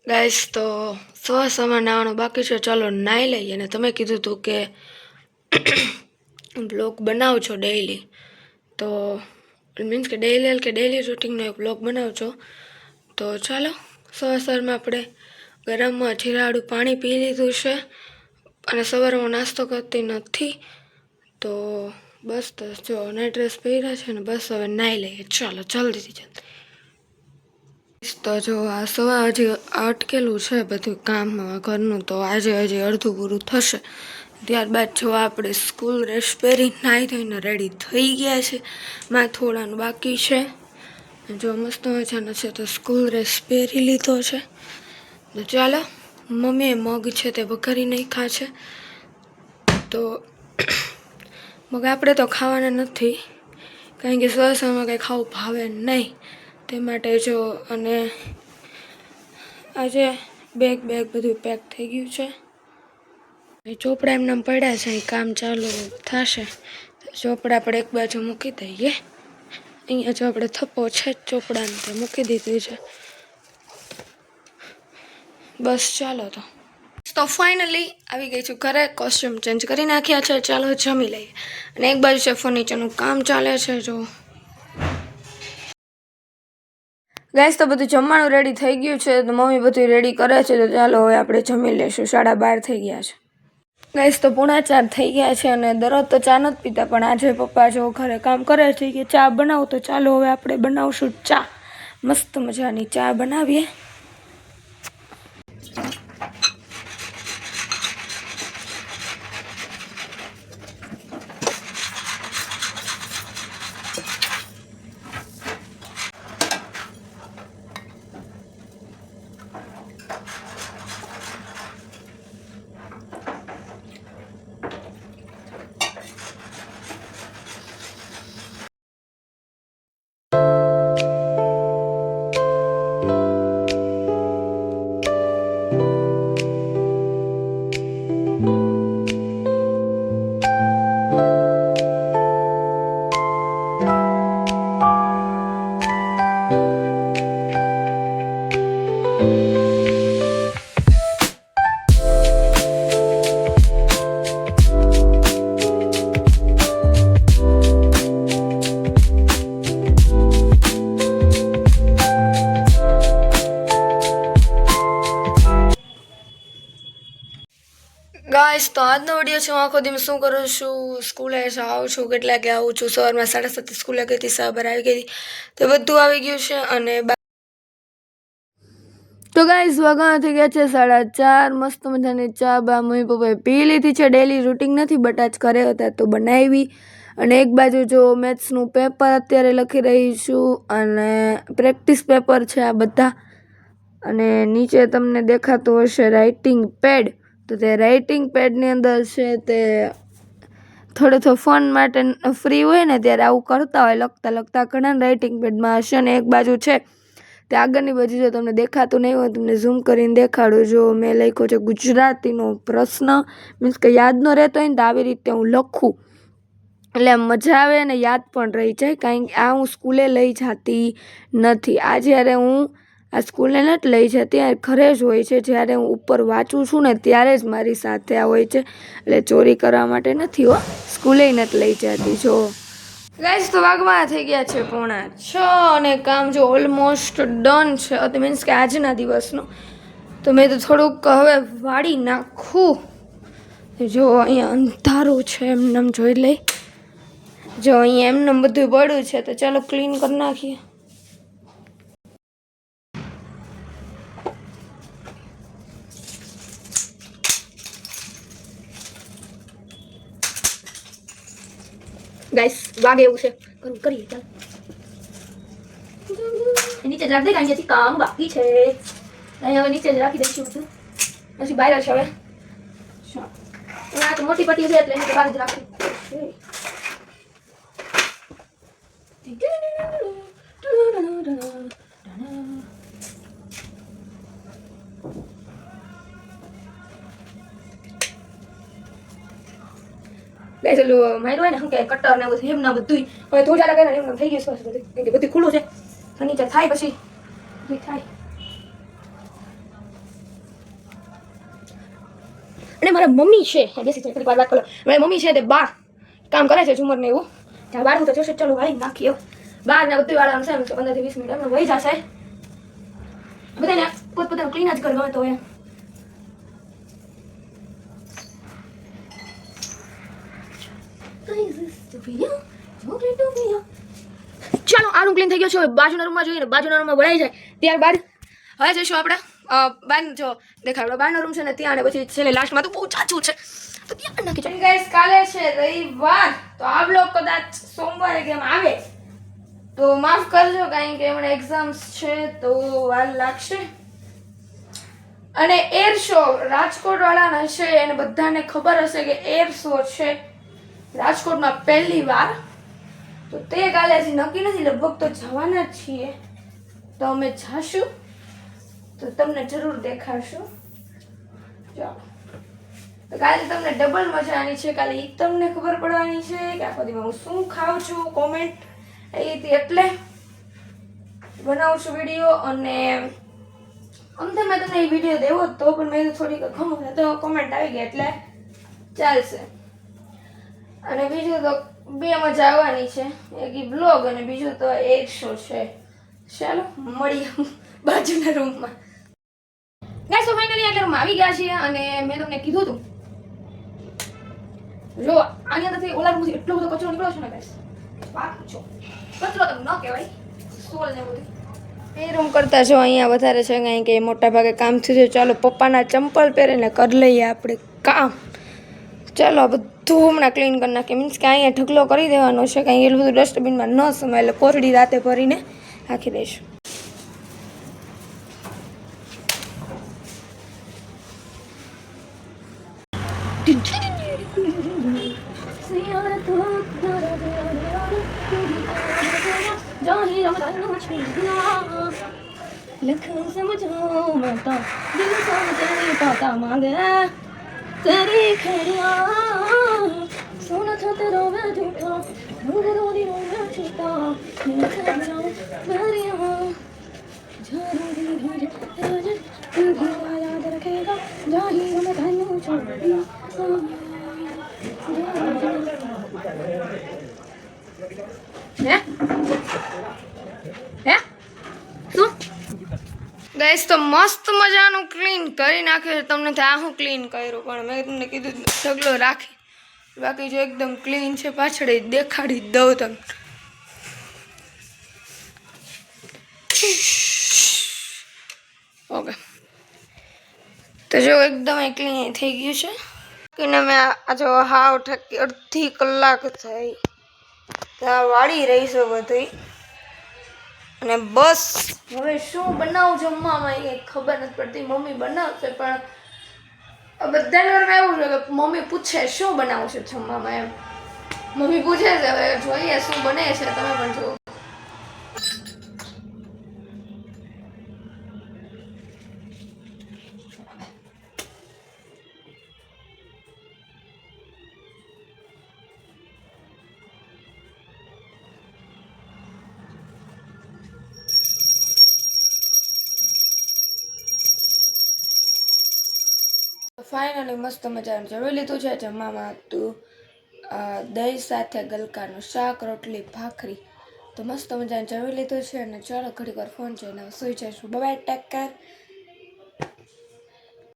Guys તો સવાર નાવાનું બાકી છે. ચાલો નાહી લઈએ. અને તમે કીધું હતું કે બ્લોગ બનાવો છો ડેઈલી, તો મીન્સ કે ડેઈલી રૂટીનનો એક બ્લોગ બનાવો છો. તો ચાલો સવારમાં આપણે ગરમમાં જીરાવાળું પાણી પી લીધું છે અને સવારે હું નાસ્તો કરતી નથી. તો બસ તો જો નાઇટ ડ્રેસ પહેર્યા છે ને બસ હવે નાહી લઈએ. ચાલો જલ્દી. તો જો આ સવાર હજી અટકેલું છે બધું કામ ઘરનું, તો આજે હજી અડધું પૂરું થશે. ત્યારબાદ જો આપણે સ્કૂલ ડ્રેસ પહેરી નાહી ધોઈને રેડી થઈ ગયા છે. થોડાનું બાકી છે. જો મસ્ત મજાનો છે તો સ્કૂલ ડ્રેસ પહેરી લીધો છે. તો ચાલો, મમ્મીએ મગ છે તે વઘારી નાખ્યા છે. તો મગ આપણે તો ખાવાના નથી, કારણ કે સવારમાં કંઈ ખાવું ભાવે નહીં. તે માટે જો, અને આજે બેગ બધું પેક થઈ ગયું છે. ચોપડા એમને પડ્યા છે, કામ ચાલુ થશે. ચોપડા આપણે એક બાજુ મૂકી દઈએ. અહીંયા જો આપણે થપ્પો છે ચોપડાને તે મૂકી દીધી છે. બસ ચાલો તો ફાઇનલી આવી ગઈ છું ઘરે. કોસ્ટ્યુમ ચેન્જ કરી નાખ્યા છે. ચાલો જમી લઈએ. અને એક બાજુ છે ફર્નિચરનું કામ ચાલે છે. જો ગાઈસ તો બધું જમવાનું રેડી થઈ ગયું છે. તો મમ્મી બધું રેડી કરે છે. તો ચાલો હવે આપણે જમી લઈશું. 12:30 થઈ ગયા છે. ગાઈસ તો 3:45 થઈ ગયા છે. અને દરરોજ તો ચા નથી પીતા, પણ આજે પપ્પા જો ઘરે કામ કરે છે કે ચા બનાવો, તો ચાલો હવે આપણે બનાવશું ચા. મસ્ત મજાની ચા બનાવીએ. ગાઈસ તો આજનો વિડીયો છે. હું આખો દિવસ શું કરું છું, સ્કૂલે આવું છું, કેટલા કે આવું છું. સવારમાં 7:30 સ્કૂલે ગઈ હતી, સવાર આવી ગઈ હતી, તો બધું આવી ગયું છે. અને તો ગાઈસ વાગણા થઈ ગયા છે 4:30. મસ્ત મજાની ચા મમ્મી પપ્પાએ પી લીધી છે. ડેલી રૂટીન નથી, બટ આજ ઘરે હતા તો બનાવી. અને એક બાજુ જો મેથ્સનું પેપર અત્યારે લખી રહી છું, અને પ્રેક્ટિસ પેપર છે આ બધા. અને નીચે તમને દેખાતું હશે રાઇટિંગ પેડ, તો તે રાઇટિંગ પેડની અંદર છે તે થોડો ફન માટે ફ્રી હોય ને ત્યારે આવું કરતા હોય, લખતા ઘણા રાઇટિંગ પેડમાં હશે. અને એક બાજુ છે તે આગળની બાજુ જો તમને દેખાતું નહીં હોય, તમને ઝૂમ કરીને દેખાડું. જો મેં લખ્યો છે ગુજરાતીનો પ્રશ્ન, મીન્સ કે યાદ ન રહેતો હોય ને તો આવી રીતે હું લખું, એટલે મજા આવે અને યાદ પણ રહી જાય. કારણ કે આ હું સ્કૂલે લઈ જતી નથી. આ જ્યારે હું આ સ્કૂલે નથી લઈ જતી, આ ઘરે જ હોય છે. જ્યારે હું ઉપર વાંચું છું ને ત્યારે જ મારી સાથે આ હોય છે, એટલે ચોરી કરવા માટે નથી હો, સ્કૂલે નથી લઈ જતી. જો ગાઈસ તો વાગવા થઈ ગયા છે 5:45, અને કામ જો ઓલમોસ્ટ ડન છે. મીન્સ કે આજના દિવસનું તો મેં તો થોડુંક હવે વાળી નાખું. જો અહીંયા અંધારું છે, એમને જોઈ લઈ. જો અહીંયા એમને બધું પડ્યું છે, તો ચાલો ક્લીન કરી નાખીએ. ગાઈસ વાગે એવું છે, કરીએ ચાલો. નીચે જ રાખી દે, કારણ કે કામ બાકી છે. અહીંયા હવે નીચે જ રાખી દઈશું બધું, પછી બહાર છે. હવે આ તો મોટી પટ્ટી છે એટલે એને બહાર જ રાખી. માર્યું હોય ને શું કે કટર ને બધું એમના બધું હવે ધોજા લગાવે ને એમના થઈ ગયું છે બધું, બધું ખુલ્લું છે. નીચે થાય પછી બધું થાય. અને મારા મમ્મી છે બેસી છે થોડીક વાર વાત કરો. મારી મમ્મી છે તે બહાર કામ કરે છે ઝુમર ને એવું. ત્યાં બહાર હું તો જોશે ચાલો વાળી નાખીએ બહાર ને બધું વાળવાનું છે 15 થી 20 મિનિટ એમને વહી જશે. બધાને પોતપોતાનું ક્લીન જ કરવા તો એમ. ચાલો આનું ક્લીન થઈ ગયું છે. બાજુના રૂમમાં જોઈએ ને બાજુના રૂમમાં વળાઈ જાય ત્યારબાદ હવે જઈશું આપણે બાર જો દેખાડો બહારનો રૂમ છે ને ત્યાં અને પછી છેલ્લે લાસ્ટમાં તો બહુ ચાચું છે તો ત્યાં નાખી ચાલો ગાઈસ કાલે છે રવિવાર તો આ બ્લોગ કદાચ સોમવારે કેમ આવે તો માફ કરજો કારણ કે હમણાં એક્ઝામ્સ છે તો વાર લાગશે. અને એર શો રાજકોટ વાળાના છે અને બધાને ખબર હશે કે એર શો છે રાજકોટમાં પહેલી વાર તો તે કાલે હજી નક્કી નથી લગભગ તો જવાના જ છીએ તો અમે જાશું તો તમને જરૂર દેખાડશું. ચાલો તો કાલે તમને ડબલ મજા આની છે. કાલે ઈ તમને ખબર પડવાની છે કે આખો દિવસ હું શું ખાઉં છું કોમેન્ટ એ એટલે બનાવું છું વિડીયો. અને આમ તો મેં તમને એ વિડીયો દેવો તો પણ મેં થોડીક ગમો તો કોમેન્ટ આવી ગઈ એટલે ચાલશે. અને બીજું તો બે મજા આવવાની છે એક બ્લોગ અને બીજું તો એર શો છે. ચાલો મળીએ બાજુના રૂમમાં. ગાઈસ તો ફાઇનલી એટલે રૂમમાં આવી ગયા છીએ અને મેં તમને કીધું હતું જો આની અંદરથી ઓલા રૂમથી એટલો બધો કચરો નીકળ્યો છે ને ગાઈસ વાત પૂછો. કચરો તો ન કહેવાય સોલ ને બધું એ રૂમ કરતા જો અહીંયા વધારે છે કારણ કે મોટા ભાગે કામ થયું છે. ચાલો પપ્પાના ચંપલ પહેરીને કરી લઈએ આપણે કામ. ચાલો બધું હમણાં ક્લીન કરી નાખીએ મીન્સ કે અહીંયા ઢગલો કરી દેવાનો છે કાંઈ એટલું બધું ડસ્ટબિનમાં ન સમાય એટલે કોરડી રાતે ભરીને રાખી દઈશું. લખન સમજો મતા દિલ સમજે પાતા માંગે तेरी खड़िया सोना था तेरा मैं झूठा रोने रोने रोने छूटा मेरा सपना मेरिया जारूरी भीड़ राज तू भी याद रखेगा जाही मैं धन्य छोड़ी હે હે શું ગાઈસ તો મસ્ત મજાનું ક્લીન કરી નાખ્યું. તમને ત્યાં હું ક્લીન કર્યું પણ મેં તમને કીધું ઢગલો રાખી બાકી જો એકદમ ક્લીન છે પાછળ દેખાડી દઉં તમને. ઓકે તો જો એકદમ ક્લીન થઈ ગયું છે કે મેં આ જો હાવ ઠકી અડધી કલાક થઈ ત્યાં વાળી રહીશું બધી. અને બસ હવે શું બનાવું જમવામાં એ ખબર નથી પડતી. મમ્મી બનાવશે પણ બધાને ઘરમાં એવું છે કે મમ્મી પૂછે શું બનાવું છે જમવામાં એમ મમ્મી પૂછે છે હવે જોઈએ શું બને છે તમે પણ જુઓ. ફાઇનલી મસ્ત મજાનું જમી લીધું છે. જમવામાં હતું દહીં સાથે ગલકાનું શાક રોટલી ભાખરી તો મસ્ત મજાનું જમી લીધું છે. અને ચાલો ઘડીક વાર ફોન જોઈને સુઈ જઈશું. Bye take care.